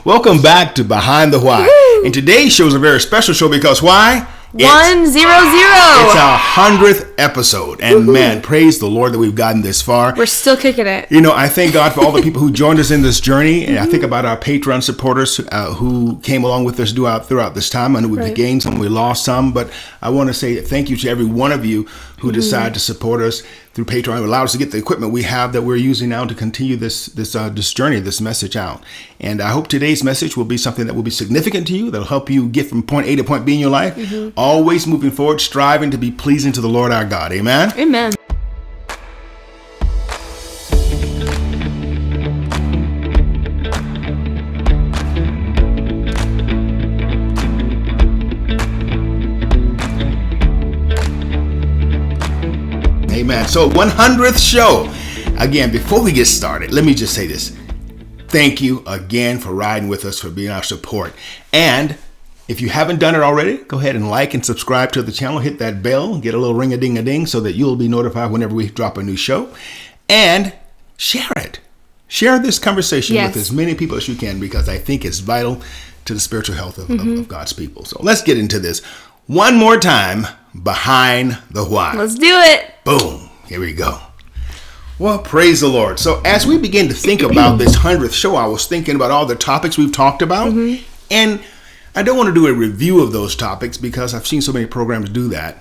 Welcome back to Behind the Why. Woo! And today's show is a very special show because why? 100. It's our 100th episode. And man, praise the Lord that we've gotten this far. We're still kicking it. You know, I thank God for all the people who joined us in this journey. And I think about our Patreon supporters who came along with us throughout this time. I know we've gained some, we lost some. But I want to say thank you to every one of you who decided to support us through Patreon. It allowed us to get the equipment we have that we're using now to continue this journey, this message out. And I hope today's message will be something that will be significant to you, that'll help you get from point A to point B in your life. Always moving forward, striving to be pleasing to the Lord our God. Amen? Amen. Amen. So 100th show. Again, before we get started, let me just say this. Thank you again for riding with us, for being our support. And if you haven't done it already, go ahead and like and subscribe to the channel. Hit that bell, get a little ring-a-ding-a-ding so that you'll be notified whenever we drop a new show. And share it. Share this conversation with as many people as you can, because I think it's vital to the spiritual health of God's people. So let's get into this. One more time, Behind the Why. Let's do it. Boom. Here we go. Well, praise the Lord. So as we begin to think about this 100th show, I was thinking about all the topics we've talked about. And I don't want to do a review of those topics because I've seen so many programs do that.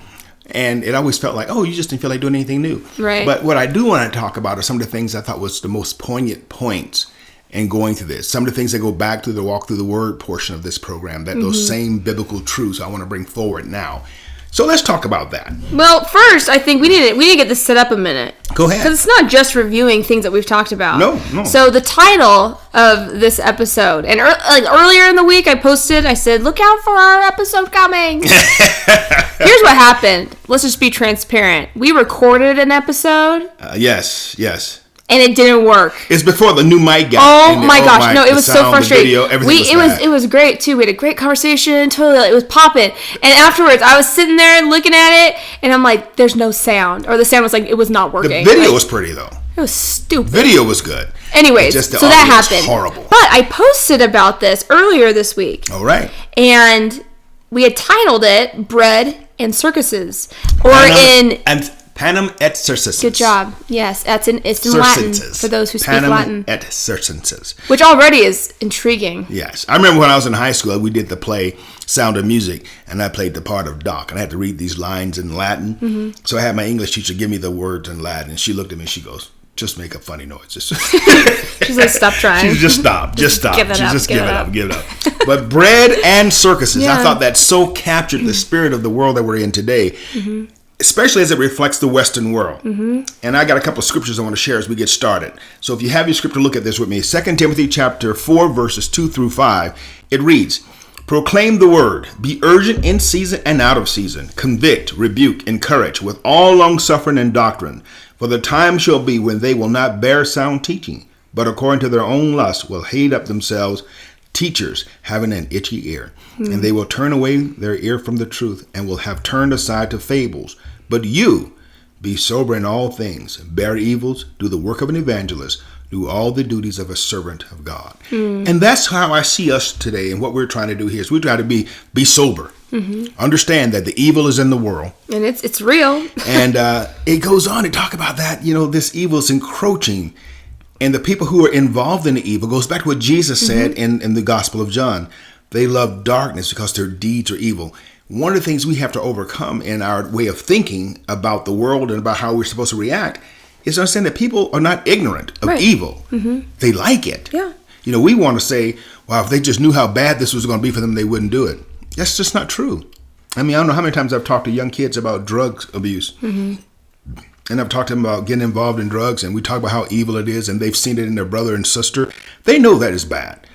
And it always felt like, oh, you just didn't feel like doing anything new. Right. But what I do want to talk about are some of the things I thought was the most poignant points in going through this. Some of the things that go back to the Walk Through the Word portion of this program, that those same biblical truths I want to bring forward now. So let's talk about that. Well, first, I think we need to get this set up a minute. Go ahead. Because it's not just reviewing things that we've talked about. No. So the title of this episode, and earlier in the week I said, look out for our episode coming. Here's what happened. Let's just be transparent. We recorded an episode. Yes. And it didn't work. It's before the new mic got. Oh my gosh! No, it was so frustrating. Video, it was great too. We had a great conversation. Totally, it was popping. And afterwards, I was sitting there looking at it, and I'm like, "There's no sound," or the sound was like it was not working. The video was pretty though. It was stupid. Video was good. Anyways, just the so that was happened. Horrible. But I posted about this earlier this week. All right. And we had titled it "Bread and Circuses," Panem et Circuses. Good job. Yes, it's in Latin for those who speak Latin. Panem et Circuses. Which already is intriguing. Yes. I remember when I was in high school, we did the play Sound of Music, and I played the part of Doc, and I had to read these lines in Latin. So I had my English teacher give me the words in Latin, and she looked at me and she goes, just make a funny noise. She's like, stop trying. She's just stop. Just give it up. But bread and circuses, I thought that so captured the spirit of the world that we're in today. Especially as it reflects the Western world. And I got a couple of scriptures I want to share as we get started. So if you have your scripture, look at this with me. 2 Timothy chapter 4, verses 2 through 5. It reads, proclaim the word, be urgent in season and out of season, convict, rebuke, encourage with all long suffering and doctrine. For the time shall be when they will not bear sound teaching, but according to their own lust will hate up themselves teachers having an itchy ear. And they will turn away their ear from the truth and will have turned aside to fables. But you, be sober in all things, bear evils, do the work of an evangelist, do all the duties of a servant of God. And that's how I see us today, and what we're trying to do here is we try to be sober. Understand that the evil is in the world. And it's real. And it goes on to talk about that, this evil is encroaching. And the people who are involved in the evil, goes back to what Jesus said in the Gospel of John. They love darkness because their deeds are evil. One of the things we have to overcome in our way of thinking about the world and about how we're supposed to react is to understand that people are not ignorant of evil. They like it. Yeah. We want to say, wow, if they just knew how bad this was going to be for them, they wouldn't do it. That's just not true. I mean, I don't know how many times I've talked to young kids about drug abuse. And I've talked to them about getting involved in drugs, and we talk about how evil it is, and they've seen it in their brother and sister. They know that is bad.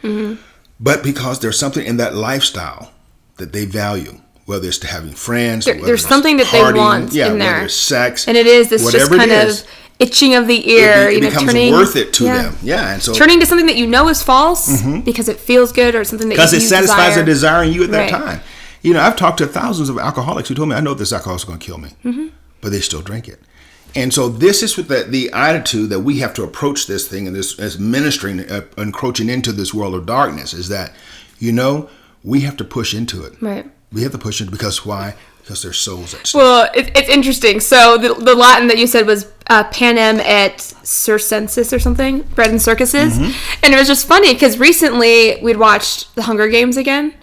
But because there's something in that lifestyle that they value, whether it's to having friends, there's something that partying, they want in there. Whether it's sex, and it is this just kind of itching of the ear. It becomes worth it to them. Yeah, and so turning to something that is false because it feels good, or something that because it satisfies a desire in you at that time. I've talked to thousands of alcoholics who told me, I know this alcohol is going to kill me, but they still drink it. And so this is with the attitude that we have to approach this thing, and this as ministering, encroaching into this world of darkness, is that, we have to push into it. Right. We have to push into it because why? Because there's souls at stake. Well, it's interesting. So the Latin that you said was panem et circenses or something, bread and circuses. Mm-hmm. And it was just funny because recently we'd watched The Hunger Games again.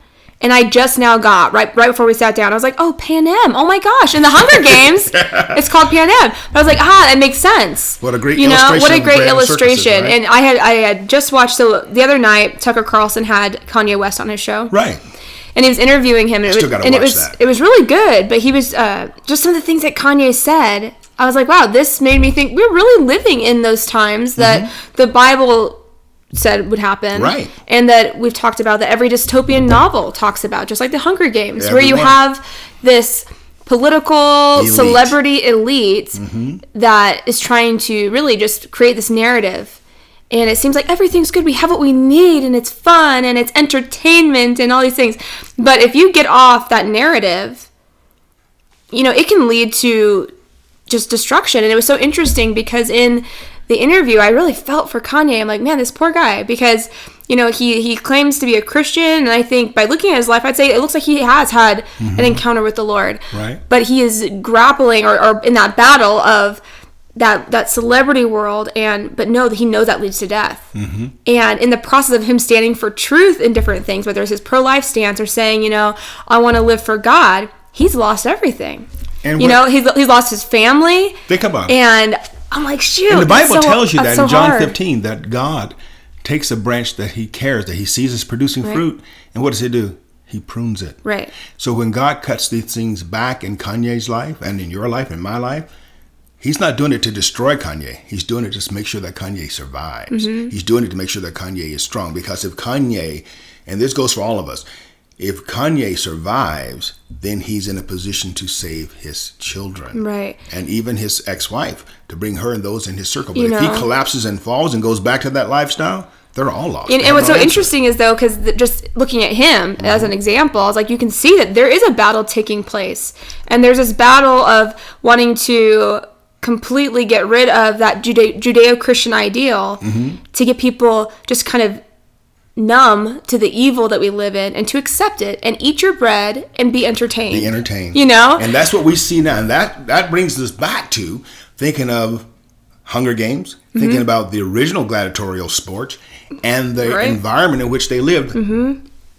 And I just now got, right before we sat down, I was like, oh, panem. Oh my gosh. In The Hunger Games, it's called panem. But I was like, that makes sense. What a great illustration. What a great illustration. Right? And I had just watched, so the other night, Tucker Carlson had Kanye West on his show. Right. And he was interviewing him, and it was really good. But he was just some of the things that Kanye said. I was like, wow, this made me think we're really living in those times that the Bible said would happen, right? And that we've talked about, that every dystopian novel talks about, just like The Hunger Games, where you have this political celebrity elite that is trying to really just create this narrative. And it seems like everything's good. We have what we need, and it's fun, and it's entertainment, and all these things. But if you get off that narrative, it can lead to just destruction. And it was so interesting because in the interview, I really felt for Kanye. I'm like, man, this poor guy, because he claims to be a Christian, and I think by looking at his life, I'd say it looks like he has had an encounter with the Lord. Right. But he is grappling or in that battle of that celebrity world, but no, he knows that leads to death. Mm-hmm. And in the process of him standing for truth in different things, whether it's his pro-life stance or saying, I want to live for God, he's lost everything. And he's lost his family. Think about it. And I'm like, shoot. And the Bible tells you that in John 15, that God takes a branch that he cares, that he sees is producing fruit, and what does he do? He prunes it. Right. So when God cuts these things back in Kanye's life and in your life and my life, he's not doing it to destroy Kanye. He's doing it just to make sure that Kanye survives. Mm-hmm. He's doing it to make sure that Kanye is strong. Because if Kanye, and this goes for all of us, if Kanye survives, then he's in a position to save his children. Right. And even his ex-wife, to bring her and those in his circle. But if he collapses and falls and goes back to that lifestyle, they're all lost. And what's so interesting is, though, because just looking at him as an example, I was like, you can see that there is a battle taking place. And there's this battle of wanting to completely get rid of that Judeo-Christian ideal to get people just kind of numb to the evil that we live in and to accept it and eat your bread and be entertained. Be entertained. And that's what we see now. And that brings us back to thinking of Hunger Games, thinking about the original gladiatorial sports and the environment in which they lived.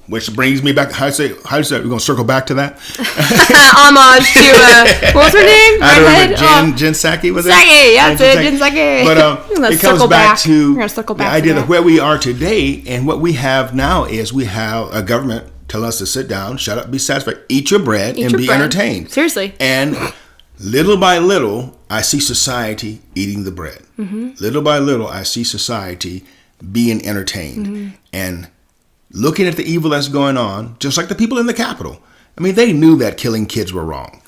Which brings me back. How do you say? We're going to circle back to that. Homage to what was her name? Jen Psaki, was it? Psaki, that's it, Jen Psaki. But it comes back to the idea that where we are today, and what we have now is we have a government tell us to sit down, shut up, be satisfied, eat your bread, and be entertained. Seriously. And little by little, I see society eating the bread. Little by little, I see society being entertained. And looking at the evil that's going on, just like the people in the Capitol. I mean, they knew that killing kids were wrong.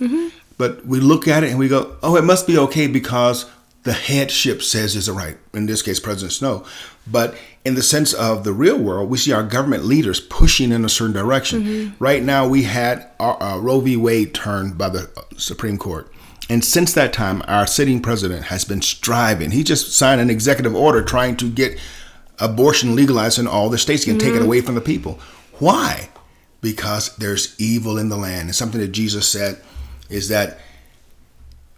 But we look at it and we go, oh, it must be okay because the headship says it's right. In this case, President Snow. But in the sense of the real world, we see our government leaders pushing in a certain direction. Right now, we had Roe v. Wade turned by the Supreme Court. And since that time, our sitting president has been striving. He just signed an executive order trying to get abortion legalized in all the states, can take it away from the people. Why? Because there's evil in the land. And something that Jesus said is that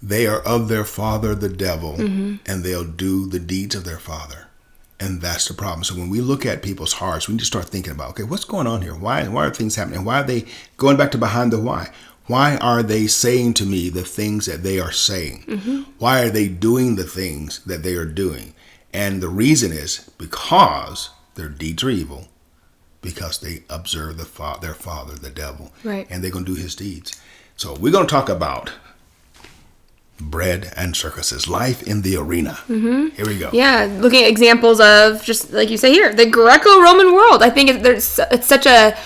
they are of their father, the devil, and they'll do the deeds of their father. And that's the problem. So when we look at people's hearts, we need to start thinking about, okay, what's going on here? Why are things happening? Why are they going back to behind the why? Why are they saying to me the things that they are saying? Why are they doing the things that they are doing? And the reason is because their deeds are evil, because they observe their father, the devil, and they're going to do his deeds. So we're going to talk about bread and circuses, life in the arena. Here we go. Yeah, looking at examples of, just like you say here, the Greco-Roman world. I think it's such a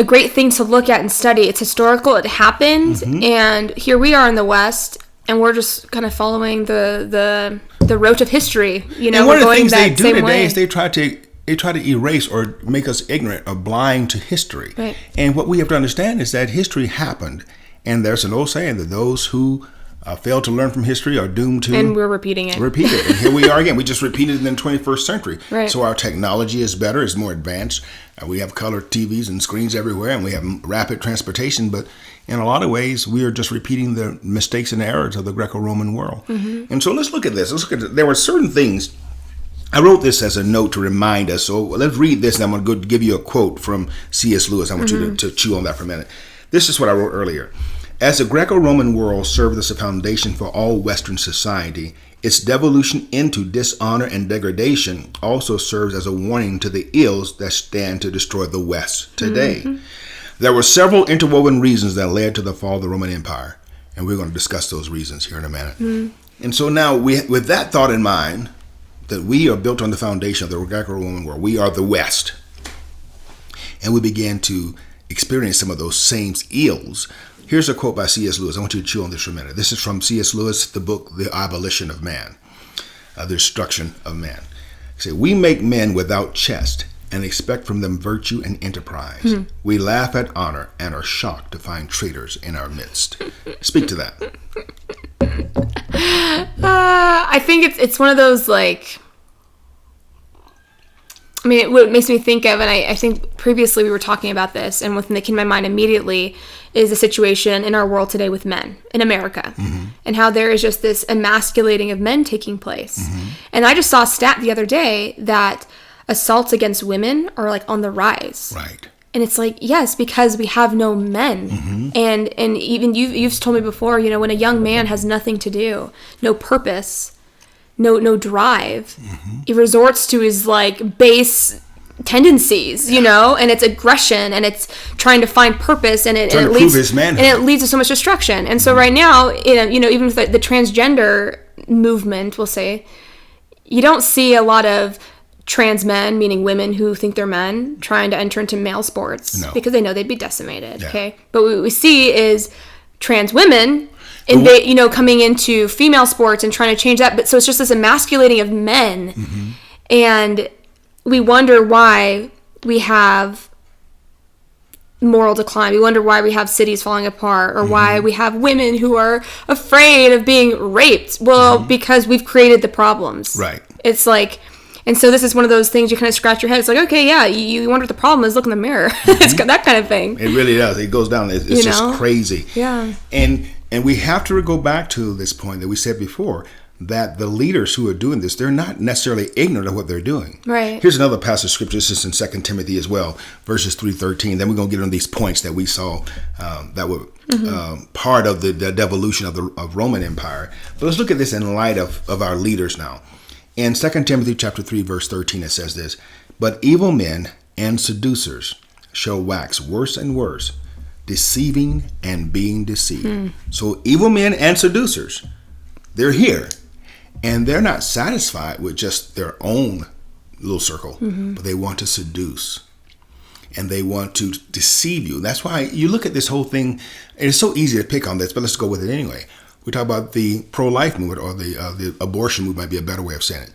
great thing to look at and study. It's historical. It happened, and here we are in the West. And we're just kind of following the road of history, And one of the things they do today is they try to erase or make us ignorant or blind to history. Right. And what we have to understand is that history happened, and there's an old saying that those who fail to learn from history are doomed to... And we're repeating it. Repeat it. And here we are again. We just repeated it in the 21st century. Right. So our technology is better, it's more advanced. We have color TVs and screens everywhere, and we have rapid transportation. But in a lot of ways, we are just repeating the mistakes and errors of the Greco-Roman world. Mm-hmm. And so let's look at this. There were certain things... I wrote this as a note to remind us. So let's read this, and I'm going to give you a quote from C.S. Lewis. I want you to chew on that for a minute. This is what I wrote earlier. As the Greco-Roman world served as a foundation for all Western society, its devolution into dishonor and degradation also serves as a warning to the ills that stand to destroy the West today. Mm-hmm. There were several interwoven reasons that led to the fall of the Roman Empire, and we're going to discuss those reasons here in a minute. Mm-hmm. And so now, with that thought in mind, that we are built on the foundation of the Greco-Roman world, we are the West, and we began to experience some of those same ills. Here's a quote by C.S. Lewis. I want you to chew on this for a minute. This is from C.S. Lewis, the book, The Abolition of Man, The Destruction of Man. He said, we make men without chest and expect from them virtue and enterprise. Mm-hmm. We laugh at honor and are shocked to find traitors in our midst. Speak to that. I think it's one of those, like... I mean, what it makes me think of, and I think previously we were talking about this, and what came to my mind immediately is the situation in our world today with men in America, mm-hmm. and how there is just this emasculating of men taking place. Mm-hmm. And I just saw a stat the other day that assaults against women are like on the rise. Right. And it's like, yes, because we have no men. Mm-hmm. And even you've told me before, when a young man has nothing to do, no purpose, no drive, mm-hmm. he resorts to his like base tendencies, and it's aggression, and it's trying to find purpose, and it leads to so much destruction. And so right now, even with the transgender movement, we'll say, you don't see a lot of trans men, meaning women who think they're men, trying to enter into male sports because they know they'd be decimated. Yeah. Okay, but what we see is trans women coming into female sports and trying to change that. But so it's just this emasculating of men, mm-hmm. and we wonder why we have moral decline. We wonder why we have cities falling apart, or mm-hmm. why we have women who are afraid of being raped. Well, mm-hmm. because we've created the problems. Right. It's like, and so this is one of those things you kind of scratch your head. It's like, okay, yeah, you wonder what the problem is. Look in the mirror. Mm-hmm. It's that kind of thing. It really does. It goes down. It's just crazy. Yeah. And we have to go back to this point that we said before, that the leaders who are doing this, they're not necessarily ignorant of what they're doing. Right. Here's another passage of scripture. This is in 2 Timothy as well, verses 3:13. Then we're going to get on these points that we saw that were mm-hmm. Part of the devolution of Roman Empire. But let's look at this in light of our leaders now. In 2 Timothy chapter 3, verse 13, it says this, but evil men and seducers shall wax worse and worse, deceiving and being deceived. So evil men and seducers, they're here, and they're not satisfied with just their own little circle, mm-hmm. but they want to seduce, and they want to deceive you. That's why you look at this whole thing, and it's so easy to pick on this, but let's go with it anyway. We talk about the pro-life movement, or the abortion movement might be a better way of saying it.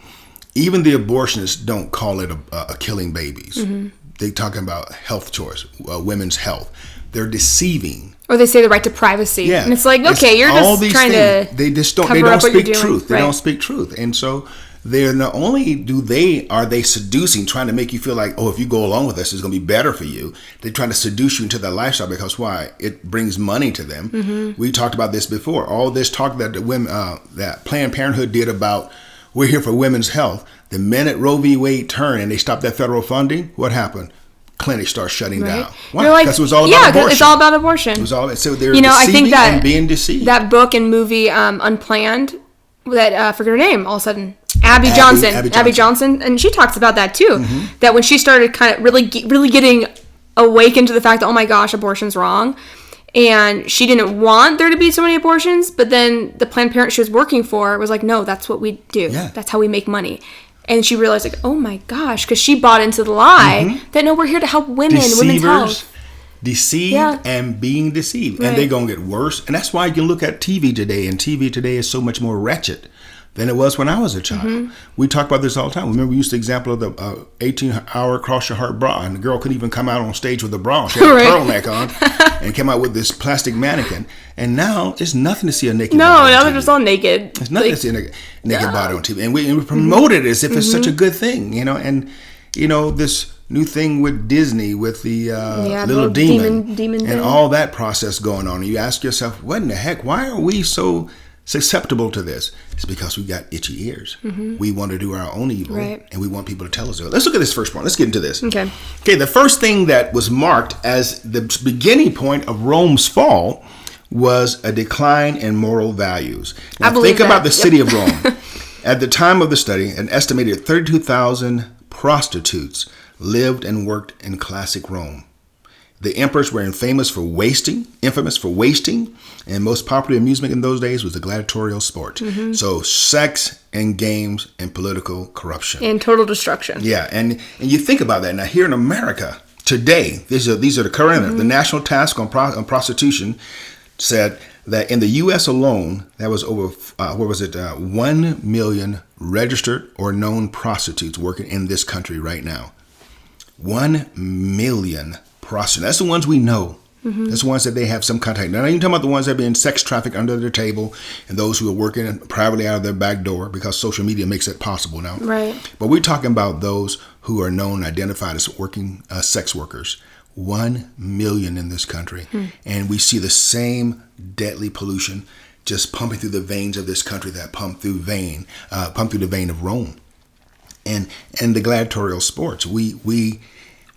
Even the abortionists don't call it a killing babies. Mm-hmm. They're talking about health choice, women's health. They're deceiving. Or they say the right to privacy. Yeah. And it's like, okay, you're just trying to they don't speak truth. They don't speak truth. And so they're not only are they seducing, trying to make you feel like, oh, if you go along with this, it's going to be better for you. They're trying to seduce you into that lifestyle because why? It brings money to them. Mm-hmm. We talked about this before. All this talk that the women, that Planned Parenthood did about we're here for women's health. The minute Roe v. Wade turned and they stopped that federal funding, what happened? Clinics start shutting down. Why? Because it was all about abortion. Yeah, it's all about abortion. It was all so they're deceiving I think that, and being deceived. That book and movie Unplanned, that I forget her name all of a sudden. Abby Johnson, and she talks about that too. Mm-hmm. That when she started kind of really getting awakened to the fact that, oh my gosh, abortion's wrong, and she didn't want there to be so many abortions, but then the Planned Parenthood she was working for was like, no, that's what we do. Yeah. That's how we make money. And she realized, like, oh my gosh, because she bought into the lie mm-hmm. that no, we're here to help women, women's health. Deceived and being deceived. Right. And they're going to get worse. And that's why you can look at TV today, and TV today is so much more wretched. than it was when I was a child. We talk about this all the time. Remember, we used the example of the 18-hour cross your heart bra, and the girl couldn't even come out on stage with a bra. She had a turtleneck on and came out with this plastic mannequin. And now it's nothing to see a naked body. No, now they're just all naked. It's nothing to see a naked body on TV. And we promote it as if it's such a good thing, and this new thing with Disney, with the little demon and all that process going on. And you ask yourself, what in the heck? Why are we so susceptible to this? It's because we got itchy ears. We want to do our own evil, and we want people to tell us. Let's look at this first point. Let's get into this. Okay, the first thing that was marked as the beginning point of Rome's fall was a decline in moral values. Now, think about the city of Rome. At the time of the study, an estimated 32,000 prostitutes lived and worked in classic Rome. The emperors were infamous for wasting, and most popular amusement in those days was the gladiatorial sport. So sex and games and political corruption. And total destruction. Yeah, and you think about that. Now here in America today, these are the current, the National Task on Prostitution said that in the U.S. alone, that was over, 1 million registered or known prostitutes working in this country right now. 1 million prostitutes. That's the ones we know. That's the ones that they have some contact. Now, I'm even talking about the ones that are being sex trafficked under their table and those who are working privately out of their back door because social media makes it possible now. Right. But we're talking about those who are known, identified as working sex workers. 1 million in this country. And we see the same deadly pollution just pumping through the veins of this country that pumped through the vein of Rome. And the gladiatorial sports, we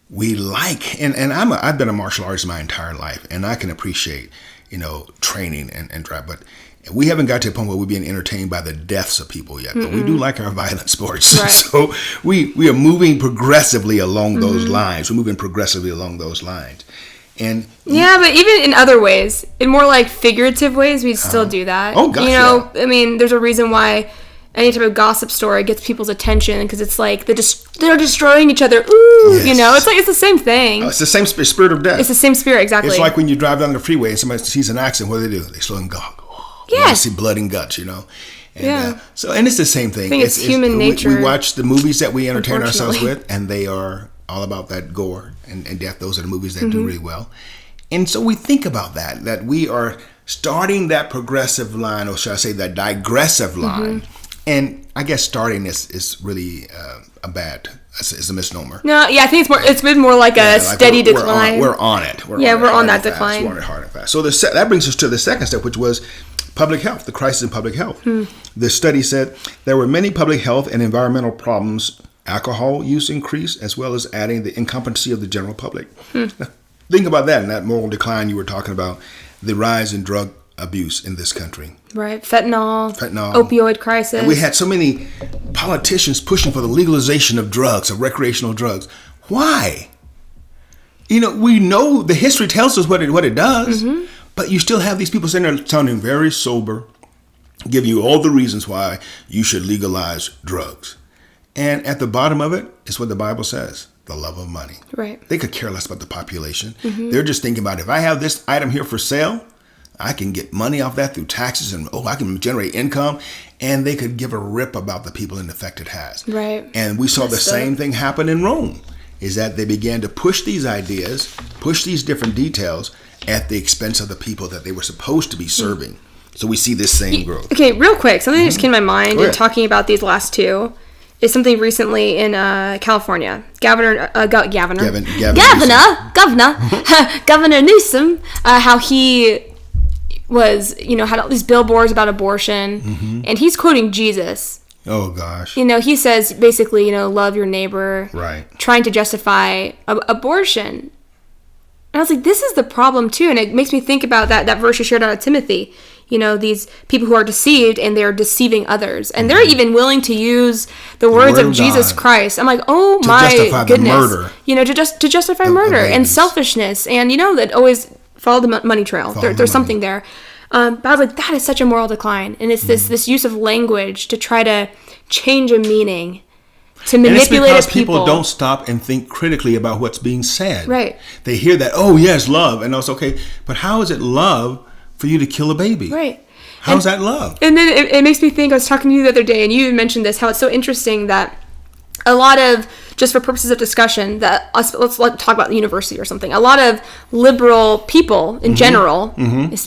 like, and I've been a martial artist my entire life, and I can appreciate, training and drive, but we haven't got to a point where we're being entertained by the deaths of people yet, but we do like our violent sports. Right. So we are moving progressively along those lines. We're moving progressively along those lines. And but even in other ways, in more like figurative ways, we still do that. Oh, gosh, I mean, there's a reason why any type of gossip story gets people's attention, because it's like they're destroying each other. Ooh, yes. It's the same thing. It's the same spirit of death. It's the same spirit, exactly. It's like when you drive down the freeway and somebody sees an accident. What do? They slow and go. Yes. You see blood and guts, And, yeah. And it's the same thing. I think it's human nature. We watch the movies that we entertain ourselves with, and they are all about that gore and death. Those are the movies that do really well. And so we think about that we are starting that progressive line, or should I say that digressive line. And I guess starting is really it's a misnomer. No, yeah, I think it's been more like a steady decline. We're on it. We're on that decline. We're on it hard and fast. So that brings us to the second step, which was public health, the crisis in public health. The study said there were many public health and environmental problems. Alcohol use increased, as well as adding the incompetency of the general public. Think about that, and that moral decline you were talking about, the rise in drug abuse in this country. Right. Fentanyl, opioid crisis. And we had so many politicians pushing for the legalization of drugs, of recreational drugs. Why? We know the history tells us what it does, but you still have these people sitting there sounding very sober, giving you all the reasons why you should legalize drugs. And at the bottom of it is what the Bible says. The love of money. Right. They could care less about the population. They're just thinking about, if I have this item here for sale, I can get money off that through taxes, and I can generate income, and they could give a rip about the people it affected has. Right. And we saw the same thing happen in Rome, is that they began to push these ideas, push these different details at the expense of the people that they were supposed to be serving. So we see this same growth. Okay, real quick, something that just came to my mind in talking about these last two is something recently in California. Governor Newsom, how he was, had all these billboards about abortion, and he's quoting Jesus. Oh, gosh. He says, basically, love your neighbor. Right. Trying to justify abortion. And I was like, this is the problem, too. And it makes me think about that verse you shared out of Timothy. These people who are deceived, and they're deceiving others. And they're even willing to use the words of Jesus Christ. I'm like, oh my goodness. To justify murder and selfishness. And, that always follow the money trail. There's something there. But I was like, that is such a moral decline. And it's this use of language to try to change a meaning, to manipulate and it's because people don't stop and think critically about what's being said. Right. They hear that, oh, yes, love. And it's okay. But how is it love for you to kill a baby? Right. How's that love? And then it makes me think, I was talking to you the other day, and you mentioned this, how it's so interesting that a lot of, just for purposes of discussion, that let's talk about the university or something. A lot of liberal people in general,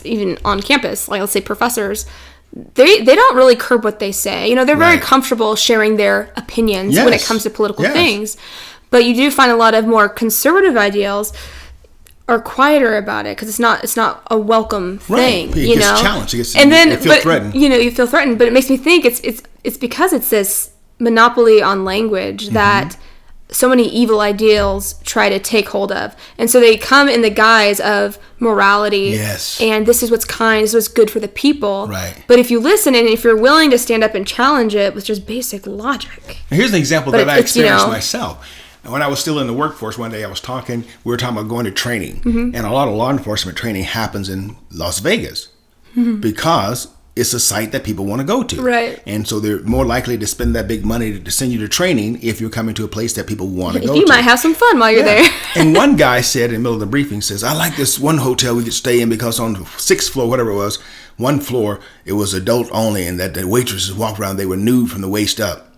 even on campus, like let's say professors, they don't really curb what they say. They're very comfortable sharing their opinions when it comes to political things. But you do find a lot of more conservative ideals are quieter about it because it's not a welcome thing. Right. It gets challenged. You feel threatened. You feel threatened. But it makes me think it's because it's this monopoly on language that so many evil ideals try to take hold of. And so they come in the guise of morality. Yes. And this is what's kind, this is what's good for the people. Right. But if you listen and if you're willing to stand up and challenge it with just basic logic. Now here's an example that I experienced myself. When I was still in the workforce, one day we were talking about going to training. And a lot of law enforcement training happens in Las Vegas because it's a site that people want to go to. Right. And so they're more likely to spend that big money to send you to training if you're coming to a place that people want to go to. You might have some fun while you're there. And one guy said in the middle of the briefing, says, I like this one hotel we could stay in because on the 6th floor, whatever it was, one floor, it was adult only, and that the waitresses walked around, they were nude from the waist up.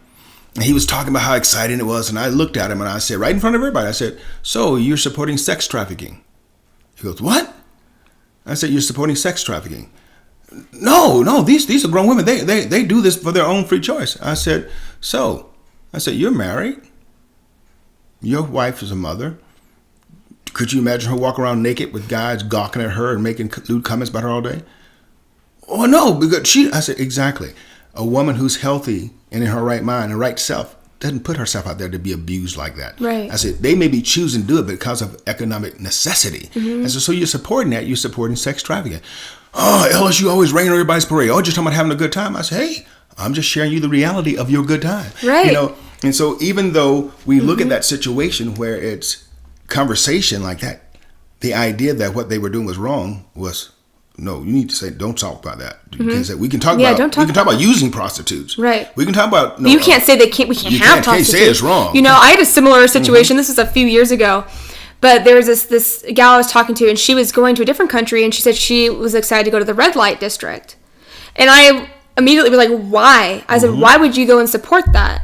And he was talking about how exciting it was, and I looked at him and I said, right in front of everybody, I said, so you're supporting sex trafficking? He goes, what? I said, you're supporting sex trafficking. No, these are grown women. They do this for their own free choice. I said, you're married. Your wife is a mother. Could you imagine her walk around naked with guys gawking at her and making lewd comments about her all day? Oh, no, because I said, exactly. A woman who's healthy and in her right mind and right self doesn't put herself out there to be abused like that. Right. I said, they may be choosing to do it because of economic necessity. I said, so you're supporting that. You're supporting sex trafficking. Oh, Ellis, you always rain on everybody's parade. Oh, just talking about having a good time. I said, hey, I'm just sharing you the reality of your good time. Right. And so even though we look at that situation where it's conversation like that, the idea that what they were doing was wrong was, no, you need to say, don't talk about that. We can talk about using prostitutes. Right. We can talk about. You can't say we can't have prostitutes. You can't say it's wrong. I had a similar situation. This was a few years ago. But there was this gal I was talking to, and she was going to a different country, and she said she was excited to go to the red light district. And I immediately was like, why? I said, why would you go and support that?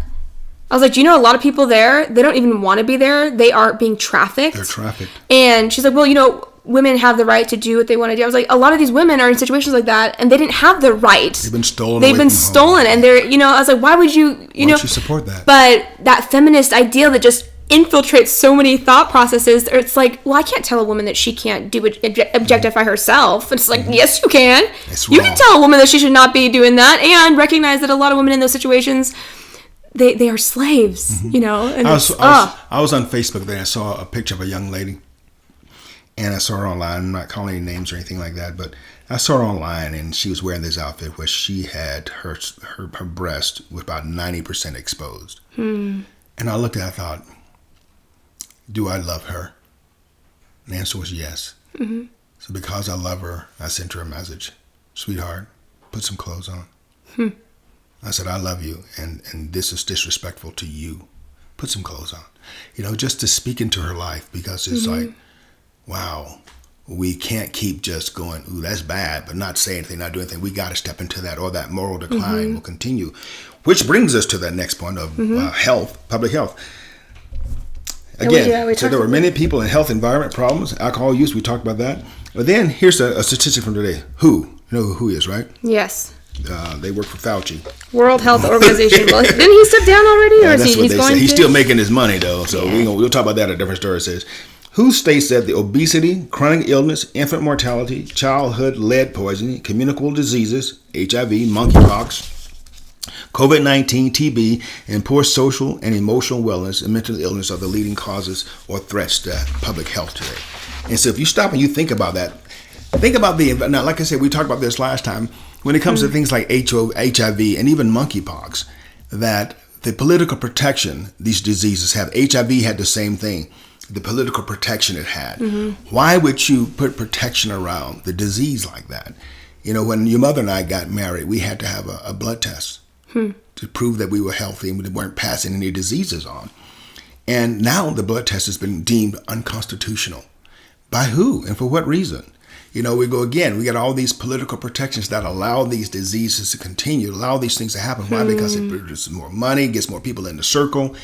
I was like, do you know a lot of people there, they don't even want to be there. They are being trafficked. They're trafficked. And she's like, well, women have the right to do what they want to do. I was like, a lot of these women are in situations like that, and they didn't have the right. They've been stolen. And they're, I was like, why would you, why don't you support that? But that feminist ideal that just infiltrates so many thought processes, it's like, well, I can't tell a woman that she can't do objectify herself. And it's like, yes, you can. You can tell a woman that she should not be doing that, and recognize that a lot of women in those situations, they are slaves, And I was on Facebook there. I saw a picture of a young lady, and I saw her online. I'm not calling any names or anything like that, but I saw her online, and she was wearing this outfit where she had her breast was about 90% exposed. And I looked at it, I thought, do I love her? And the answer was yes. So because I love her, I sent her a message. Sweetheart, put some clothes on. I said, I love you, and this is disrespectful to you. Put some clothes on. Just to speak into her life, because it's like, wow, we can't keep just going, ooh, that's bad, but not say anything, not do anything. We got to step into that, or that moral decline will continue. Which brings us to that next point of health, public health. Again, so there were many people in health environment problems, alcohol use, we talked about that. But then here's a statistic from today. WHO, you know who WHO is, right? Yes. They work for Fauci. World Health Organization. Well, didn't he step down already? Or is he's going to? He's still making his money, though. So we'll talk about that at a different story. It says, WHO states that the obesity, chronic illness, infant mortality, childhood lead poisoning, communicable diseases, HIV, monkeypox, COVID-19, TB, and poor social and emotional wellness and mental illness are the leading causes or threats to public health today. And so if you stop and you think about that, think about now, like I said, we talked about this last time, when it comes to things like HIV and even monkeypox, that the political protection these diseases have, HIV had the same thing, the political protection it had. Why would you put protection around the disease like that? When your mother and I got married, we had to have a blood test to prove that we were healthy and we weren't passing any diseases on. And now the blood test has been deemed unconstitutional. By who and for what reason? We go again. We got all these political protections that allow these diseases to continue, allow these things to happen. Why? Because it produces more money, gets more people in the circle.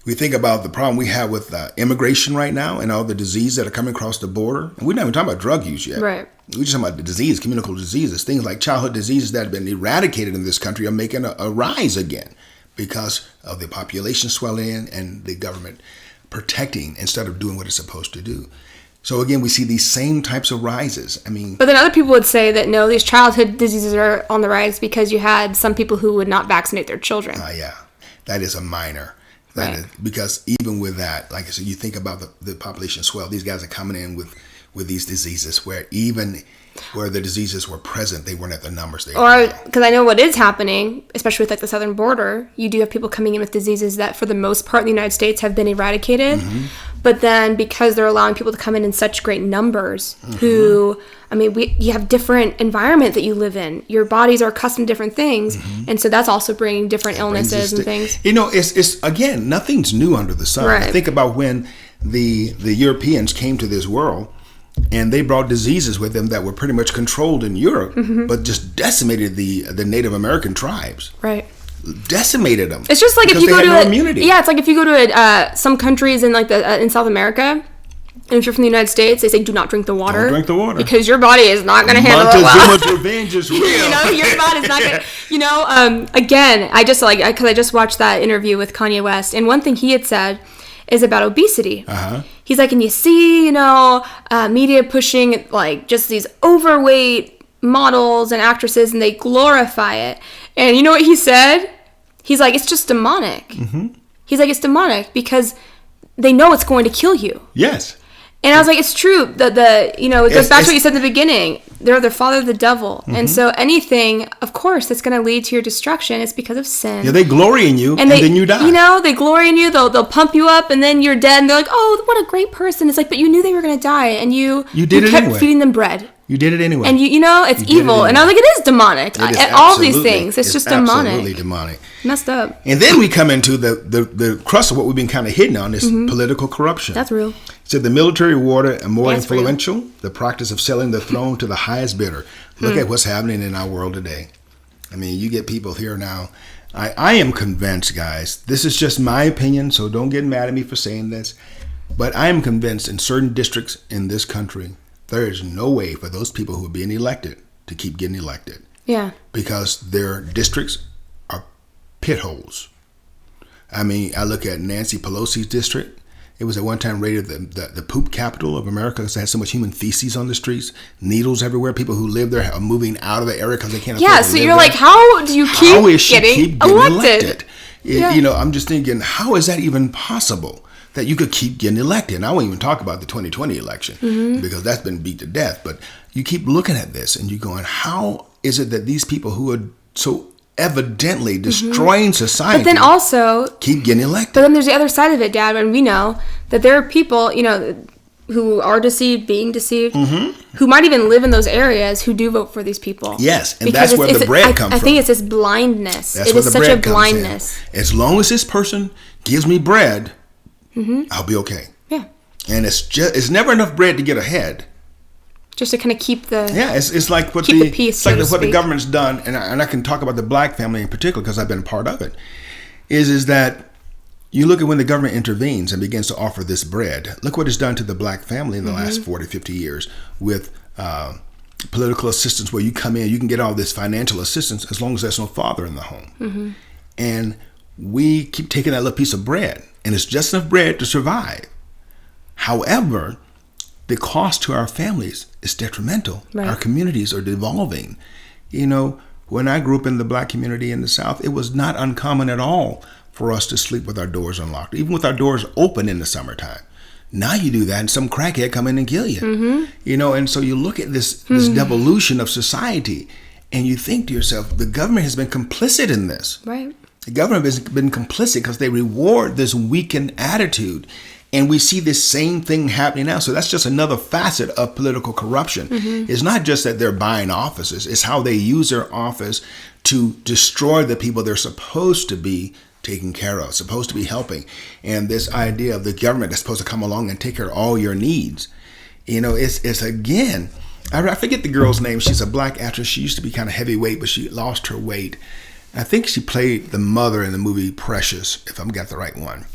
We think about the problem we have with immigration right now and all the disease that are coming across the border. And we're not even talking about drug use yet. Right. We're just talking about the disease, communicable diseases. Things like childhood diseases that have been eradicated in this country are making a rise again because of the population swelling and the government protecting instead of doing what it's supposed to do. So again, we see these same types of rises. But then other people would say that no, these childhood diseases are on the rise because you had some people who would not vaccinate their children. Yeah, that is a minor. Right. Is, because even with that, like I said, you think about the population swell. These guys are coming in with these diseases where even where the diseases were present, they weren't at the numbers they are. Or because I know what is happening, especially with like the southern border, you do have people coming in with diseases that for the most part in the United States have been eradicated. Mm-hmm. But then because they're allowing people to come in such great numbers who, you have different environment that you live in. Your bodies are accustomed to different things. Mm-hmm. And so that's also bringing different illnesses and things. It's again, nothing's new under the sun. Right. Think about when the Europeans came to this world and they brought diseases with them that were pretty much controlled in Europe, but just decimated the Native American tribes. Right. Decimated them. It's just like if you go to immunity. Yeah, it's like if you go to some countries in like in South America, and if you're from the United States, they say do not drink the water. Don't drink the water because your body is not going to handle it well. Montezuma's revenge is real. Your body's not going. Again, I just watched that interview with Kanye West, and one thing he had said is about obesity. He's like, and you see, media pushing like just these overweight models and actresses, and they glorify it. And you know what he said? He's like, it's just demonic. Mm-hmm. He's like, it's demonic because they know it's going to kill you. Yes. And I was like, it's true. It goes back to what you said in the beginning. They're the father of the devil. Mm-hmm. And so anything, of course, that's going to lead to your destruction is because of sin. Yeah, they glory in you and then you die. They glory in you. They'll pump you up and then you're dead. And they're like, oh, what a great person. It's like, but you knew they were going to die and you kept feeding them bread. You did it anyway. And it's evil. Anyway. And I was like, it is demonic. All these things. It's just demonic. Absolutely demonic. Messed up. And then we come into the crust of what we've been kind of hitting on is political corruption. That's real. So the military rewarded and more influential, the practice of selling the throne to the highest bidder. Look at what's happening in our world today. You get people here now. I am convinced, guys, this is just my opinion, so don't get mad at me for saying this, but I am convinced in certain districts in this country, there is no way for those people who are being elected to keep getting elected. Yeah. Because their districts are pit holes. I look at Nancy Pelosi's district. It was at one time rated the poop capital of America because it had so much human feces on the streets, needles everywhere. People who live there are moving out of the area because they can't afford to live there. Yeah, so you're like, how do you keep getting elected? I'm just thinking, how is that even possible? That you could keep getting elected. And I won't even talk about the 2020 election because that's been beat to death. But you keep looking at this and you're going, how is it that these people who are so evidently destroying society but then also keep getting elected? But then there's the other side of it, Dad, when we know that there are people, who are deceived, being deceived, who might even live in those areas who do vote for these people. Yes, and that's where the bread comes from. I think it's this blindness. It is such a blindness. As long as this person gives me bread, I'll be okay. Yeah. And it's never enough bread to get ahead. Just to kind of keep the it's like what the peace. It's like what the government's done, and I can talk about the black family in particular because I've been a part of it. Is that you look at when the government intervenes and begins to offer this bread. Look what it's done to the black family in the last 40, 50 years with political assistance, where you come in, you can get all this financial assistance as long as there's no father in the home, and we keep taking that little piece of bread. And it's just enough bread to survive. However, the cost to our families is detrimental. Right. Our communities are devolving. When I grew up in the black community in the South, it was not uncommon at all for us to sleep with our doors unlocked, even with our doors open in the summertime. Now you do that and some crackhead come in and kill you. And so you look at this devolution of society and you think to yourself, the government has been complicit in this. Right. The government has been complicit because they reward this weakened attitude. And we see this same thing happening now. So that's just another facet of political corruption. It's not just that they're buying offices. It's how they use their office to destroy the people they're supposed to be taking care of, supposed to be helping. And this idea of the government that's supposed to come along and take care of all your needs. It's again, I forget the girl's name. She's a black actress. She used to be kind of heavyweight, but she lost her weight. I think she played the mother in the movie Precious, if I've got the right one.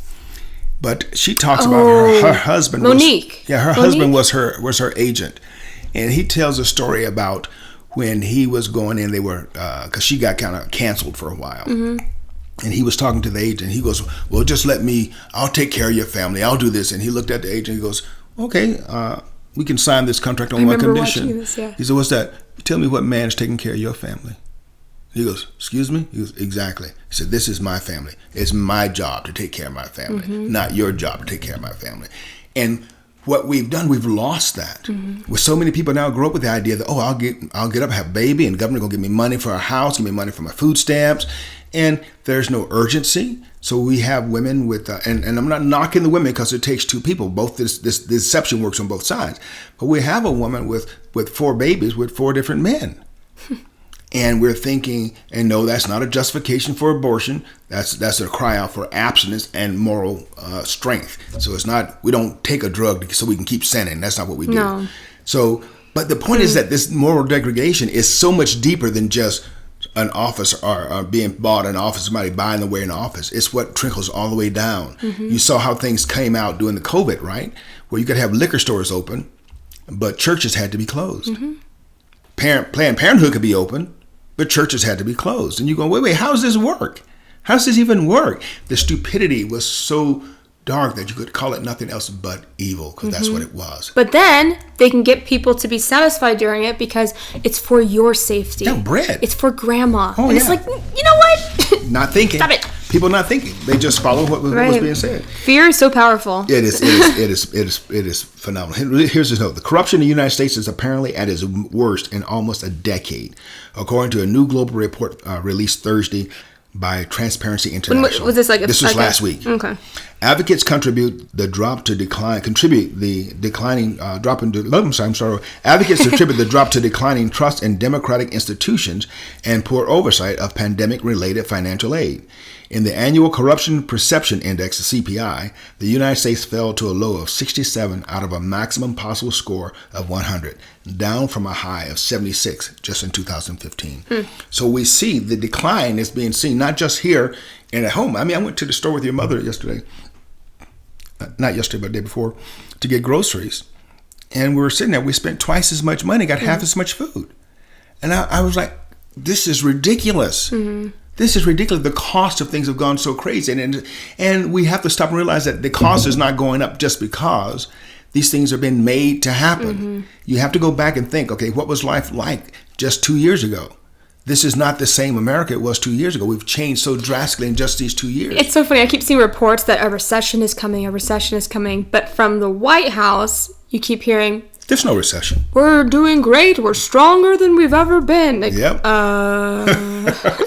But she talks about her husband. Monique. Her husband was her agent, and he tells a story about when he was going in. They were because she got kind of canceled for a while. Mm-hmm. And he was talking to the agent. He goes, well, just let me, I'll take care of your family. I'll do this. And he looked at the agent. He goes, okay, we can sign this contract on one condition. This, yeah. He said, what's that? Tell me what man is taking care of your family. He goes, excuse me? He goes, exactly. He said, this is my family. It's my job to take care of my family, not your job to take care of my family. And what we've done, we've lost that. Mm-hmm. With so many people now grow up with the idea that, I'll get up, have a baby, and the government gonna give me money for a house, give me money for my food stamps. And there's no urgency. So we have women with, and I'm not knocking the women because it takes two people. Both this deception works on both sides. But we have a woman with 4 babies with 4 different men. And we're thinking, and no, that's not a justification for abortion. That's a cry out for abstinence and moral strength. So it's not, we don't take a drug so we can keep sinning. That's not what we do. No. So, but the point is that this moral degradation is so much deeper than just an office or being bought an office, somebody buying away an office. It's what trickles all the way down. Mm-hmm. You saw how things came out during the COVID, right? Where you could have liquor stores open, but churches had to be closed. Mm-hmm. Planned Parenthood could be open, but churches had to be closed. And you go, wait, how does this work? How does this even work? The stupidity was so dark that you could call it nothing else but evil, because that's what it was. But then they can get people to be satisfied during it because it's for your safety. Yeah, bread. It's for grandma. And it's like, you know what? Not thinking. Stop it. People not thinking. They just follow what was being said. Fear is so powerful. It is phenomenal. Here's the note. The corruption in the United States is apparently at its worst in almost a decade, according to a new global report released Thursday by Transparency International. Was this this was last week. Okay. Advocates Advocates attribute the drop to declining trust in democratic institutions and poor oversight of pandemic-related financial aid. In the annual Corruption Perception Index, the CPI, the United States fell to a low of 67 out of a maximum possible score of 100, down from a high of 76 just in 2015. So we see the decline is being seen not just here and at home. I mean, I went to the store with your mother yesterday, not yesterday, but the day before, to get groceries. And we were sitting there. We spent twice as much money, got half as much food. And I was like, this is ridiculous. Mm-hmm. This is ridiculous. The cost of things have gone so crazy. And we have to stop and realize that the cost is not going up just because these things have been made to happen. Mm-hmm. You have to go back and think, okay, what was life like just 2 years ago? This is not the same America it was 2 years ago. We've changed so drastically in just these 2 years. It's so funny. I keep seeing reports that a recession is coming. But from the White House, you keep hearing, there's no recession. We're doing great. We're stronger than we've ever been. Like, yep.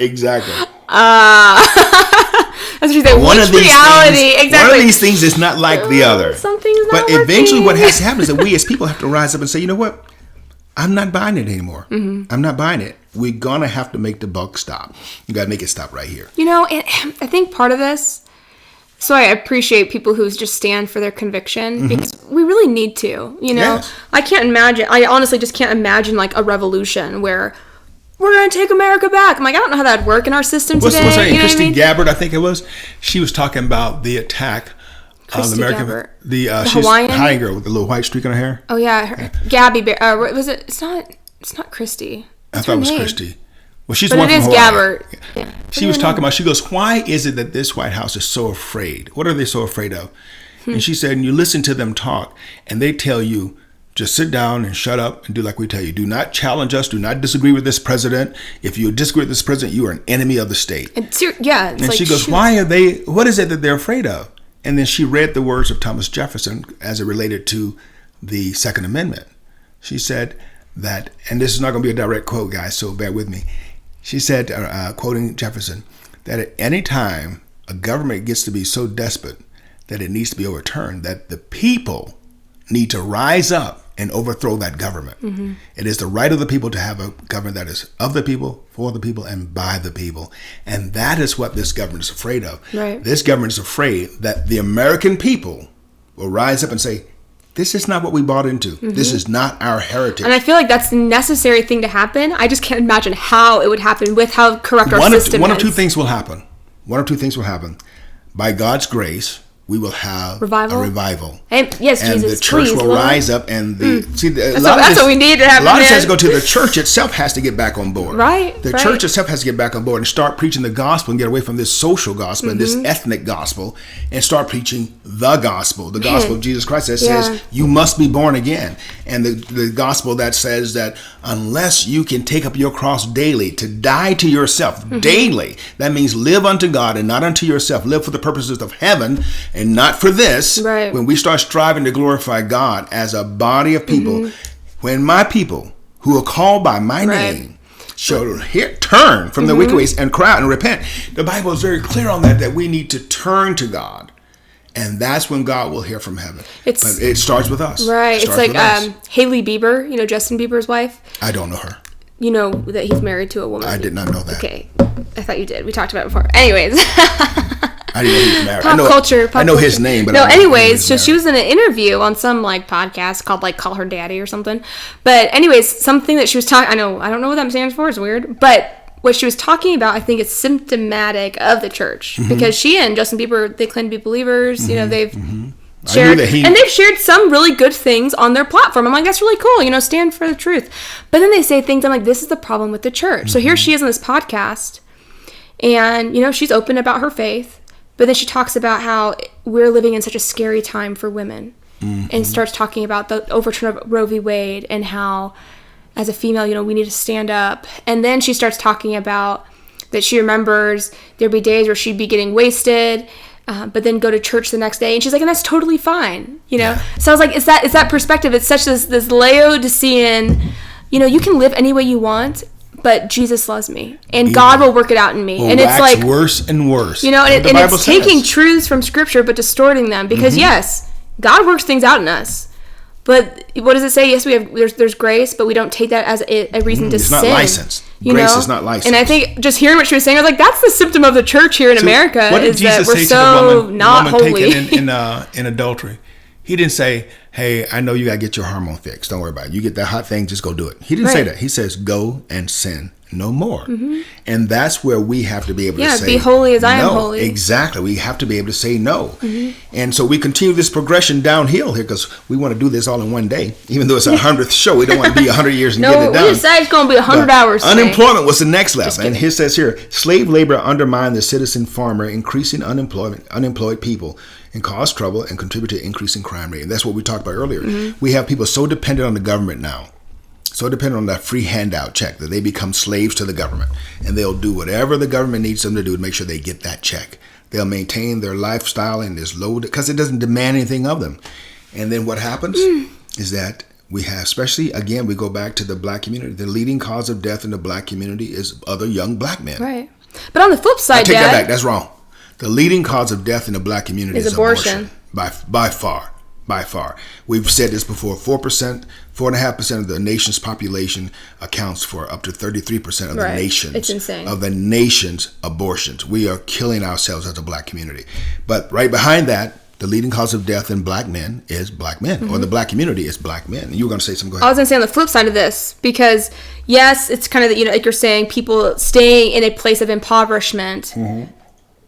Exactly. That's what you say. One Which of these reality? Things, exactly. One of these things is not like the other. Something's not But working. eventually what has to happen is that we as people have to rise up and say, you know what? I'm not buying it anymore. Mm-hmm. I'm not buying it. We're going to have to make the buck stop. You got to make it stop right here. You know, and I think part of this, so I appreciate people who just stand for their conviction because we really need to, you know. Yes. I honestly just can't imagine like a revolution where we're going to take America back. I'm like, I don't know how that'd work in our system today. What's her name? Christy Gabbard, I think it was. She was talking about the attack on the American, the Hawaiian girl with the little white streak on her hair. Oh yeah, Gabby. Was it? It's not Christy. I thought it was Christy. Well, she's but one it is from Hawaii. Gabbard. Yeah. She was talking about, she goes, why is it that this White House is so afraid? What are they so afraid of? And she said, and you listen to them talk, and they tell you, just sit down and shut up and do like we tell you. Do not challenge us. Do not disagree with this president. If you disagree with this president, you are an enemy of the state. And she goes, what is it that they're afraid of? And then she read the words of Thomas Jefferson as it related to the Second Amendment. She said that, and this is not going to be a direct quote, guys, so bear with me. She said, quoting Jefferson, that at any time a government gets to be so desperate that it needs to be overturned, that the people need to rise up and overthrow that government. Mm-hmm. It is the right of the people to have a government that is of the people, for the people, and by the people. And that is what this government is afraid of. Right. This government is afraid that the American people will rise up and say, This is not what we bought into. This is not our heritage. And I feel like that's the necessary thing to happen. I just can't imagine how it would happen with how corrupt our system is. One of two things will happen. By God's grace, we will have a revival. And, yes, and Jesus, the church please, will Lord. rise up. And that's what we need to happen. A lot of times go to the church itself has to get back on board. The Right. church itself has to get back on board and start preaching the gospel and get away from this social gospel and this ethnic gospel and start preaching the gospel of Jesus Christ that says you must be born again. And the gospel that says that unless you can take up your cross daily, to die to yourself daily, that means live unto God and not unto yourself. Live for the purposes of heaven and not for this. Right. When we start striving to glorify God as a body of people, when my people who are called by my name shall turn from their wicked ways and cry out and repent. The Bible is very clear on that we need to turn to God. And that's when God will hear from heaven. But it starts with us. Right. It's like Hailey Bieber, Justin Bieber's wife. I don't know her. You know that he's married to a woman. I did not know that. Okay. I thought you did. We talked about it before. Anyways. I didn't know he was married. Pop culture. I know his name, but no. Anyways, so she was in an interview on some podcast called Call Her Daddy or something. But anyways, something that she was talking. I don't know what that stands for. It's weird. But what she was talking about, I think it's symptomatic of the church because she and Justin Bieber, they claim to be believers. They've shared and they've shared some really good things on their platform. I'm like, that's really cool. Stand for the truth. But then they say things. I'm like, this is the problem with the church. So here she is on this podcast, and she's open about her faith. But then she talks about how we're living in such a scary time for women and starts talking about the overturn of Roe v. Wade and how, as a female, we need to stand up. And then she starts talking about that she remembers there'd be days where she'd be getting wasted, but then go to church the next day. And she's like, and that's totally fine, Yeah. So I was like, it's that perspective. It's such this Laodicean, you can live any way you want, but Jesus loves me, and God will work it out in me. And it's like worse and worse. And it's taking truths from Scripture but distorting them because yes, God works things out in us. But what does it say? Yes, there's grace, but we don't take that as a reason to sin. It's not license. Grace is not license. And I think just hearing what she was saying, I was like, that's the symptom of the church here in America. What did Jesus that we're say so to the woman, not holy. Taken in adultery? He didn't say, hey, I know you got to get your hormone fixed. Don't worry about it. You get that hot thing, just go do it. He didn't say that. He says, go and sin no more. And that's where we have to be able to say, be holy as I am holy. Exactly. We have to be able to say no. And so we continue this progression downhill here because we want to do this all in one day. Even though it's our 100th show, we don't want to be 100 years and get it done. No, we decided it's going to be 100 hours today. Unemployment was the next level. And here says here, slave labor undermined the citizen farmer, increasing unemployed people, and caused trouble and contribute to increasing crime rate. And that's what we talked about earlier. We have people so dependent on the government now, so dependent on that free handout check that they become slaves to the government. And they'll do whatever the government needs them to do to make sure they get that check. They'll maintain their lifestyle in this low, because it doesn't demand anything of them. And then what happens is that we have, especially, again, we go back to the black community. The leading cause of death in the black community is other young black men. Right. But on the flip side, I take that back. That's wrong. The leading cause of death in the black community is abortion. By far. We've said this before. 4.5% of the nation's population accounts for up to 33% of the nation's. It's insane. Of the nation's abortions. We are killing ourselves as a black community. But right behind that, the leading cause of death in black men is black men, or the black community is black men. You were going to say something. Go ahead. I was going to say on the flip side of this, because yes, it's kind of like you're saying, people staying in a place of impoverishment.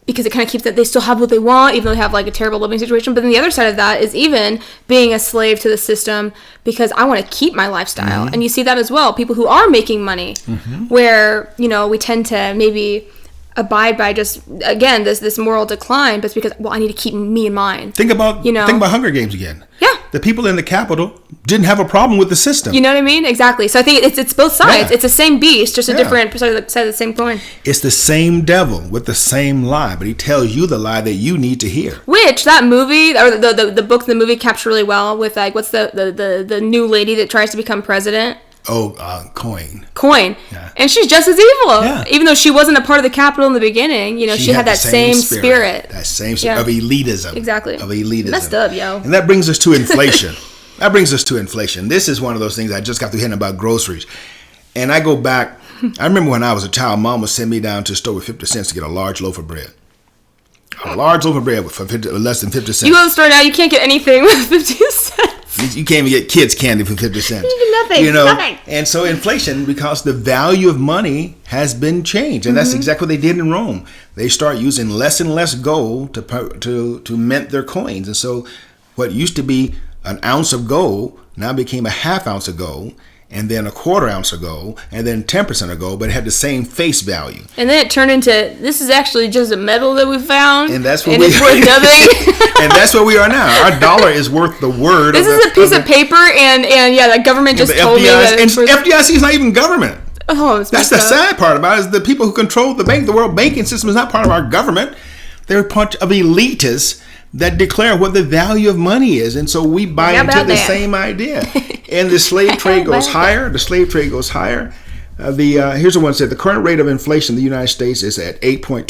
Because it kind of keeps that they still have what they want, even though they have like a terrible living situation. But then the other side of that is even being a slave to the system because I want to keep my lifestyle. And you see that as well. People who are making money, where, we tend to maybe abide by just, again, this moral decline, but it's because, I need to keep me in mind. Think about Hunger Games again. Yeah. The people in the Capitol didn't have a problem with the system. You know what I mean? Exactly. So I think it's both sides. Yeah. It's the same beast, just a different side of the same coin. It's the same devil with the same lie, but he tells you the lie that you need to hear. Which that movie, or the book and the movie capture really well with, like, what's the new lady that tries to become president? Coin. Yeah. And she's just as evil. Yeah. Even though she wasn't a part of the Capitol in the beginning, she had that same spirit. That same spirit of elitism. Exactly. Of elitism. Messed up, yo. And that brings us to inflation. This is one of those things I just got through hearing about groceries. And I go back, I remember when I was a child, Mom would send me down to the store with 50 cents to get a large loaf of bread. A large loaf of bread for less than 50 cents. You go to the store now, you can't get anything with 50 cents. You can't even get kids candy for 50 cents. Nothing. Nothing. And so inflation, because the value of money has been changed, and that's exactly what they did in Rome. They start using less and less gold to mint their coins, and so what used to be an ounce of gold now became a half ounce of gold, and then a quarter ounce of gold, and then 10% of gold, but it had the same face value. And then it turned into, this is actually just a metal that we found, and that's what it's worth nothing. And that's where we are now. Our dollar is worth the word. This is a piece of paper, and the government just told me that it's worth... FDIC is not even government. Oh, that's the sad part about it, is the people who control the bank, the world banking system is not part of our government. They're a bunch of elitists that declare what the value of money is, and so we buy into the same idea. And the slave trade goes higher. The slave trade goes higher. Here's the one that said the current rate of inflation in the United States is at 8.2%,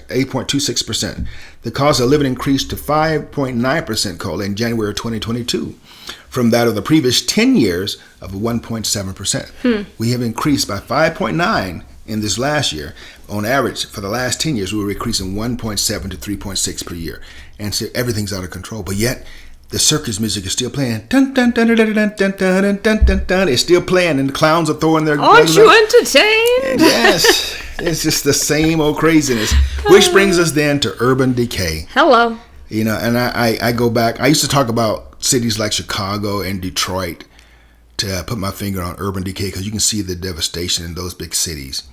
8.26%. The cost of living increased to 5.9% in January of 2022, from that of the previous 10 years of 1.7%. We have increased by 5.9 in this last year. On average, for the last 10 years, we were increasing 1.7 to 3.6 per year. And so everything's out of control. But yet, the circus music is still playing. Dun, dun, dun, dun, dun, dun, dun, dun, dun, dun, dun. It's still playing, and the clowns are throwing their... Aren't you entertained? Yes. It's just the same old craziness. Which brings us then to urban decay. Hello. And I go back. I used to talk about cities like Chicago and Detroit to put my finger on urban decay, because you can see the devastation in those big cities.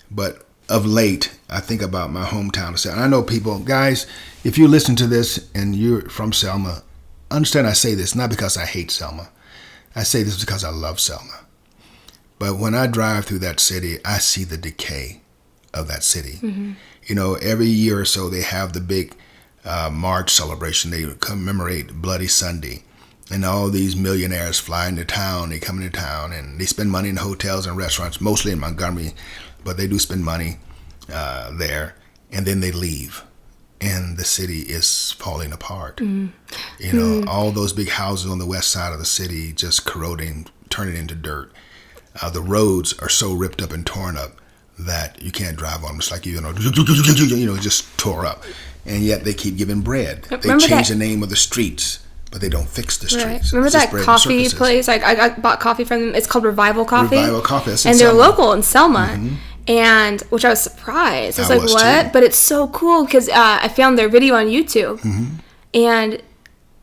But of late, I think about my hometown of Selma. I know people, guys, if you listen to this and you're from Selma, understand I say this not because I hate Selma. I say this because I love Selma. But when I drive through that city, I see the decay of that city. Every year or so they have the big March celebration. They commemorate Bloody Sunday. And all these millionaires fly into town. They come into town and they spend money in hotels and restaurants, mostly in Montgomery, but they do spend money there, and then they leave, and the city is falling apart. All those big houses on the west side of the city just corroding, turning into dirt. The roads are so ripped up and torn up that you can't drive on them. It's like just tore up, and yet they keep giving bread. They change the name of the streets, but they don't fix the streets. Right. Remember that coffee place? I bought coffee from them. It's called Revival Coffee. Revival Coffee. That's and they're local in Selma. And which I was surprised. I was like, what? Too. But it's so cool because I found their video on YouTube. And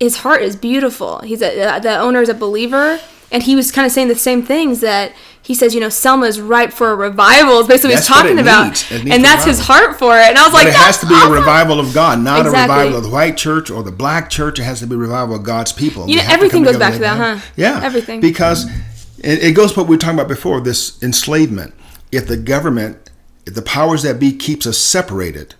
his heart is beautiful. The owner is a believer. And he was kind of saying the same things, that he says, Selma is ripe for a revival. Is basically what he's talking about. And that's his heart for it. And I was like, it has to be a revival of God, not a revival of the white church or the black church. It has to be a revival of God's people. Everything goes back to that, huh? Yeah. Everything. Because it goes to what we were talking about before, this enslavement. If the government, if the powers that be keeps us separated,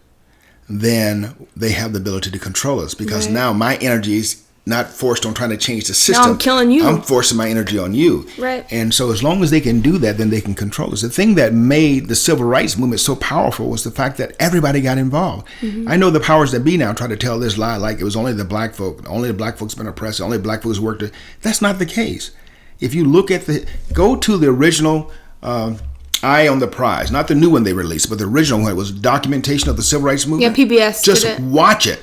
then they have the ability to control us. Because now my energy is not forced on trying to change the system. No, I'm killing you. I'm forcing my energy on you. Right. And so as long as they can do that, then they can control us. The thing that made the civil rights movement so powerful was the fact that everybody got involved. I know the powers that be now try to tell this lie like it was only the black folk, only the black folks been oppressed, only black folks worked. That's not the case. If you look at go to the original Eye on the Prize, not the new one they released, but the original one. It was documentation of the civil rights movement. Yeah, PBS. Just watch it.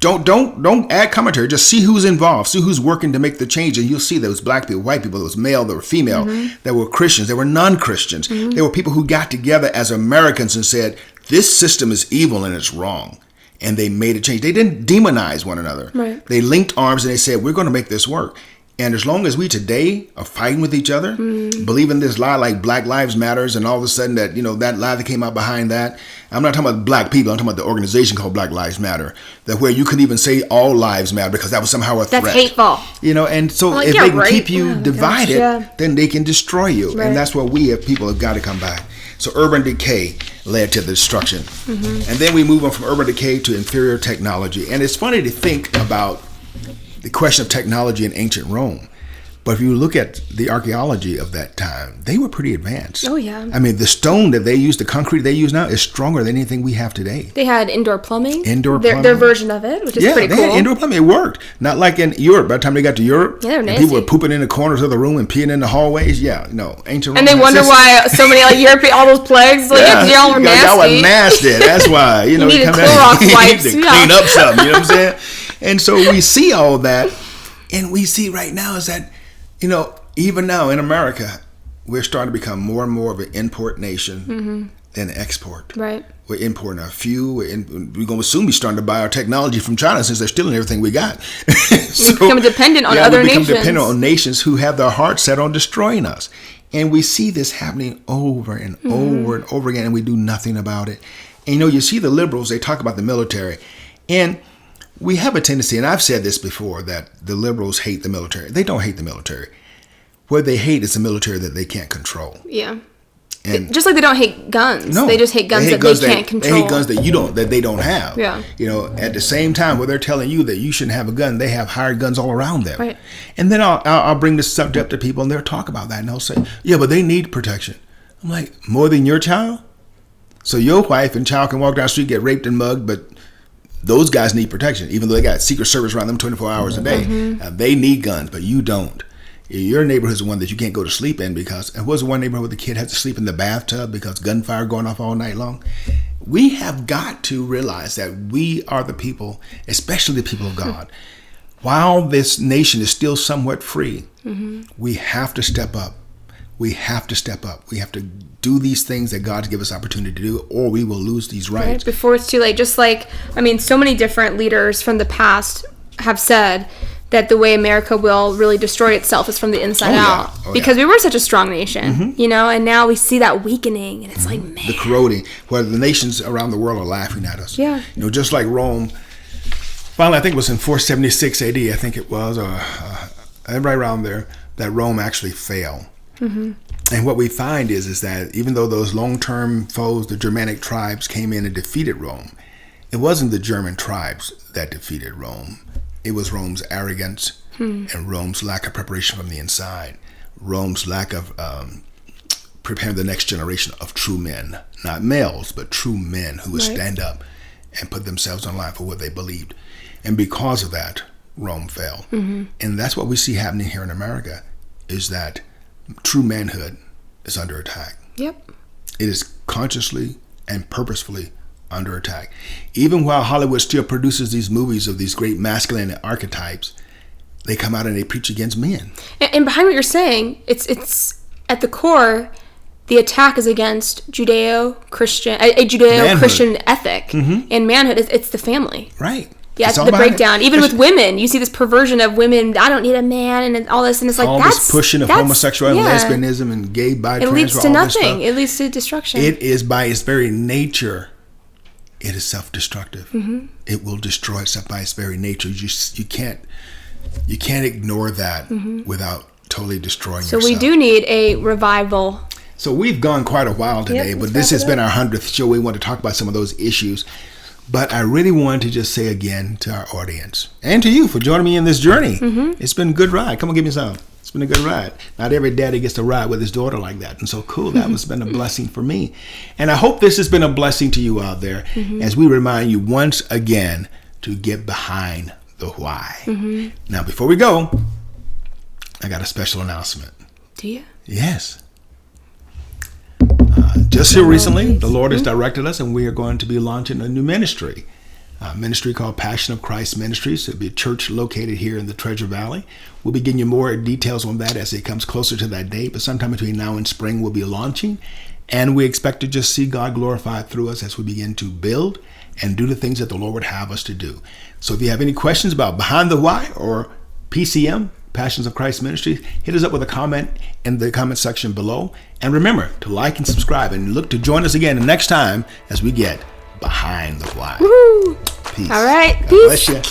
Don't add commentary. Just see who's involved. See who's working to make the change, and you'll see there was black people, white people, there was male, there were female, there were Christians, there were non-Christians. There were people who got together as Americans and said, this system is evil and it's wrong. And they made a change. They didn't demonize one another. Right. They linked arms and they said, we're going to make this work. And as long as we today are fighting with each other, believing this lie like Black Lives Matters, and all of a sudden that, that lie that came out behind that, I'm not talking about black people, I'm talking about the organization called Black Lives Matter, that where you couldn't even say all lives matter because that was somehow a threat. That's hateful. And so if they can keep you divided, then they can destroy you. Right. And that's where we as people have got to come back. So urban decay led to the destruction. And then we move on from urban decay to inferior technology. And it's funny to think about the question of technology in ancient Rome. But if you look at the archaeology of that time, they were pretty advanced. Oh, yeah. I mean, the stone that they used, the concrete they use now, is stronger than anything we have today. They had indoor plumbing. Plumbing. Their version of it, which is pretty cool. Yeah, they had indoor plumbing. It worked. Not like in Europe. By the time they got to Europe, they were nasty. People were pooping in the corners of the room and peeing in the hallways. Yeah, no, ancient Rome. And they wonder why so many European, all those plagues, y'all were nasty. Y'all were nasty. That's why. You needed Clorox wipes. To clean up something. You know what I'm saying? And so we see all that. And we see right now is that, even now in America, we're starting to become more and more of an import nation than export. Right. We're importing a few. We're going to soon be starting to buy our technology from China since they're stealing everything we got. So, we become dependent on other nations. We become dependent on nations who have their hearts set on destroying us. And we see this happening over and over and over again, and we do nothing about it. And you see the liberals, they talk about the military. And we have a tendency, and I've said this before, that the liberals hate the military. They don't hate the military. What they hate is the military that they can't control. Yeah. And just like they don't hate guns. No, they just hate guns that they can't control. They hate guns that they don't have. Yeah. At the same time, where they're telling you that you shouldn't have a gun, they have hired guns all around them. Right. And then I'll bring this subject to people, and they'll talk about that, and they'll say, yeah, but they need protection. I'm like, more than your child? So your wife and child can walk down the street, get raped and mugged, but those guys need protection, even though they got Secret Service around them 24 hours a day. They need guns, but you don't. Your neighborhood is the one that you can't go to sleep in because it was the one neighborhood where the kid had to sleep in the bathtub because gunfire going off all night long. We have got to realize that we are the people, especially the people of God. While this nation is still somewhat free, we have to step up. We have to step up. We have to do these things that God gives us opportunity to do, or we will lose these rights. Right, before it's too late. Just like, so many different leaders from the past have said that the way America will really destroy itself is from the inside out. Because we were such a strong nation, and now we see that weakening, and it's like, man. The corroding, where the nations around the world are laughing at us. Yeah. Just like Rome, finally, I think it was in 476 AD, I think it was, right around there, that Rome actually fell. And what we find is that even though those long-term foes, the Germanic tribes, came in and defeated Rome, it wasn't the German tribes that defeated Rome. It was Rome's arrogance and Rome's lack of preparation from the inside. Rome's lack of preparing the next generation of true men, not males, but true men who would stand up and put themselves on line for what they believed. And because of that, Rome fell. And that's what we see happening here in America, is that true manhood is under attack. Yep. It is consciously and purposefully under attack. Even while Hollywood still produces these movies of these great masculine archetypes, they come out and they preach against men. And behind what you're saying, it's at the core, the attack is against Judeo-Christian ethic and manhood. It's the family. Right. Yeah, it's the breakdown. Even with women, you see this perversion of women. I don't need a man, and all this, and it's like all this pushing of homosexuality, lesbianism, and gay, bi, trans. It leads to nothing. It leads to destruction. It is by its very nature. It is self-destructive. It will destroy itself by its very nature. You can't ignore that without totally destroying yourself. So we do need a revival. So we've gone quite a while today, but this has been our 100th show. We want to talk about some of those issues. But I really wanted to just say again to our audience and to you for joining me in this journey. It's been a good ride. Come on, give me some. It's been a good ride. Not every daddy gets to ride with his daughter like that. And so cool. That has been a blessing for me. And I hope this has been a blessing to you out there as we remind you once again to get behind the why. Now, before we go, I got a special announcement. Do you? Yes. Just here recently, the Lord has directed us, and we are going to be launching a new ministry. A ministry called Passion of Christ Ministries. It'll be a church located here in the Treasure Valley. We'll be giving you more details on that as it comes closer to that date, but sometime between now and spring we'll be launching, and we expect to just see God glorified through us as we begin to build and do the things that the Lord would have us to do. So if you have any questions about Behind the Why or PCM, Passions of Christ Ministries, hit us up with a comment in the comment section below. And remember to like and subscribe, and look to join us again the next time as we get Behind the Why. Woo-hoo. Peace. All right. God Peace. bless you.